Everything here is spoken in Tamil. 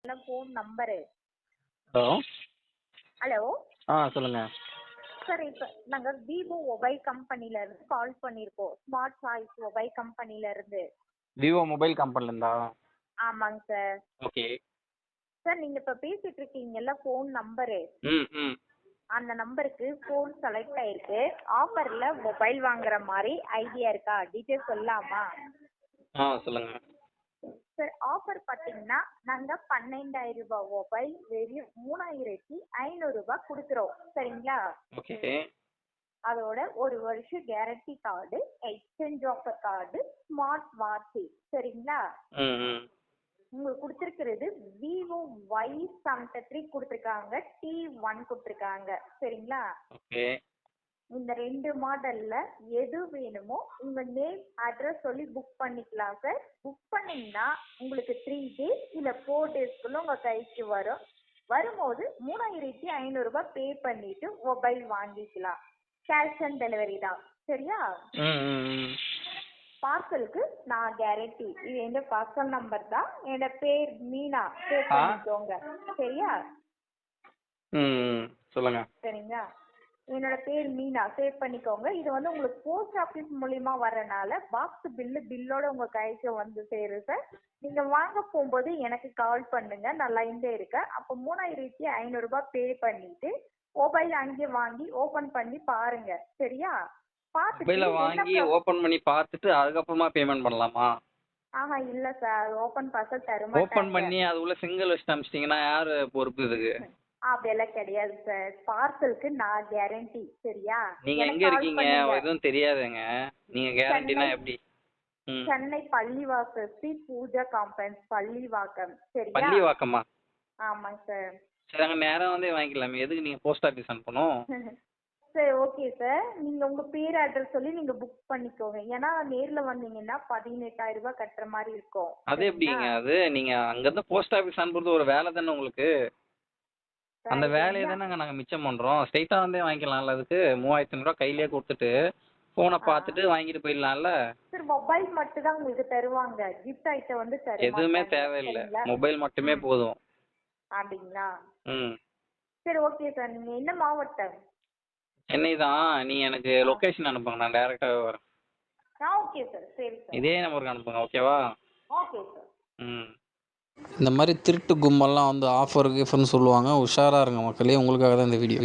Phone number. ஹலோ. ஹலோ. சொல்லுங்க. சார் இப்போ நாங்கள் விவோ மொபைல் கம்பெனில இருந்து கால் பண்ணியிருக்கோம். ஸ்மார்ட் சாய்ஸ் மொபைல் கம்பெனில இருந்து. விவோ மொபைல் கம்பெனிலேருந்தா? ஆமாங்க சார். ஓகே. சார் நீங்கள் இப்போ பேசிட்டு இருக்கீங்கல்ல ஃபோன் நம்பரு, ம் ம் அந்த நம்பருக்கு ஃபோன் செலக்ட் ஆயிருக்கு. ஆஃபரில் மொபைல் வாங்குற மாதிரி ஐடியா இருக்கா? டீட்டெயில் சொல்லலாமா? சொல்லுங்க. சார் ஆஃபர் பார்த்தீங்கன்னா நாங்கள் 12,000 ரூபாய் மொபைல் வெறும் 3,500 ரூபாய் கொடுக்குறோம். சரிங்களா? ஓகே. அதோட ஒரு வருஷம் guarantee card, exchange offer card, smart watch. சரிங்களா? ம் ம் உங்களுக்கு கொடுத்துருக்கிறது விவோ Y73 கொடுத்துருக்காங்க, T1 கொடுத்துருக்காங்க. சரிங்களா? ஓகே. இந்த 2 மாடல்ல எது வேணுமோ உங்க நேம் அட்ரஸ் சொல்லி புக் பண்ணிக்கலாம் சார். புக் பண்ணீங்கன்னா உங்களுக்கு 3 டேஸ் இல்லை 4 டேஸ்க்குள்ள உங்க கைக்கு வரும். வரும்போது 3,500 ரூபாய் பே பண்ணிட்டு மொபைல் வாங்கிக்கலாம். கேஷ் ஆன் டெலிவரி தான். சரியா? ம் ம் பார்சலுக்கு நான் கேரண்டி. இது என் பர்சனல் நம்பர் தான். என்னோட பேர் மீனா. சேவ் பண்ணிக்கோங்க. சரியா? ம் சொல்லுங்க. சரிங்களா? என்னோட பேர் மீனா, சேவ் பண்ணிக்கோங்க. இது வந்து உங்களுக்கு போஸ்ட் ஆஃபீஸ் மூலியமா வரனால பாக்ஸ் பில்லோட உங்க கைக்கு வந்து சேரும் சார். நீங்க வாங்க போகும்போது எனக்கு கால் பண்ணுங்க, நான் லைன்ல இருக்கேன். அப்போ 3,500 ரூபாய் பே பண்ணிட்டு மொபைல் அங்கே வாங்கி ஓபன் பண்ணி பாருங்க. சரியா? மொபைலை வாங்கி ஓபன் பண்ணி பார்த்துட்டு அதுக்கப்புறமா பேமெண்ட் பண்ணலாமா? இல்ல சார், ஓபன் பார்சல் தருமா? ஓபன் பண்ணி அது உள்ள சிங்கிள் வச்சு அனுப்பிச்சிட்டிங்கன்னா யாரு பொறுப்பு இதுக்கு? அப்படியெல்லாம் கிடையாது சார். பார்சலுக்கு நான் கேரண்டி. சரியா? நீங்க எங்க இருக்கீங்க? எதுவும் தெரியாதுங்க. நீங்க கேரண்டினா எப்படி? சென்னை பள்ளிவாக்கம், ஸ்ரீ பூஜா காம்ப்ளெக்ஸ், பள்ளிவாக்கம். சரியா? பள்ளிவாக்கமா? ஆமாங்க சார். சரி, அங்க நேரா வந்து வாங்கிக்கலாமே. எதுக்கு நீங்க போஸ்ட் ஆபீஸ் அனுப்பணும்? சரி, ஓகே சார். நீங்க உங்க பேர் அட்ரஸ் சொல்லி நீங்க புக் பண்ணிக்கோங்க. ஏன்னா நேர்ல வந்தீங்கன்னா 18,000 ரூபாய் கட்டுற மாதிரி இருக்கும். அது எப்படிங்க? அது நீங்க அங்க இருந்து போஸ்ட் ஆபீஸ் அனுப்புறது ஒரு வேலை தானே உங்களுக்கு. அந்த வேலையை தானே நாங்க மிச்சம் பண்றோம். ஸ்ட்ரைட்டா வந்தே வாங்கிக்கலாம்ல. அதுக்கு 3,500 ரூபாய் கையிலேயே கொடுத்துட்டு போனை பார்த்துட்டு வாங்கிட்டு போயிடலாம்ல. சார் மொபைல் மட்டும் தான் உங்களுக்கு தருவாங்க. கிஃப்ட் ஐட்டம் வந்து எதுவுமே தேவையில்லை, மொபைல் மட்டுமே போதும். அப்படிங்களா? ம் சரி, ஓகே சார். நீங்க என்ன மாவட்டம்? சென்னை தான். நீங்க எனக்கு லொகேஷன் அனுப்புங்க, நான் டைரக்டாவே வரேன். Okay sir. சரி சார். இதே நம்பருக்கு அனுப்புங்க, ஓகேவா? Okay sir. இந்த மாதிரி திருட்டு கும்பல்லாம் வந்து ஆஃபர் கிஃப்ட்னு சொல்லுவாங்க. உஷாராக இருங்க மக்களே. உங்களுக்காக தான் இந்த வீடியோ.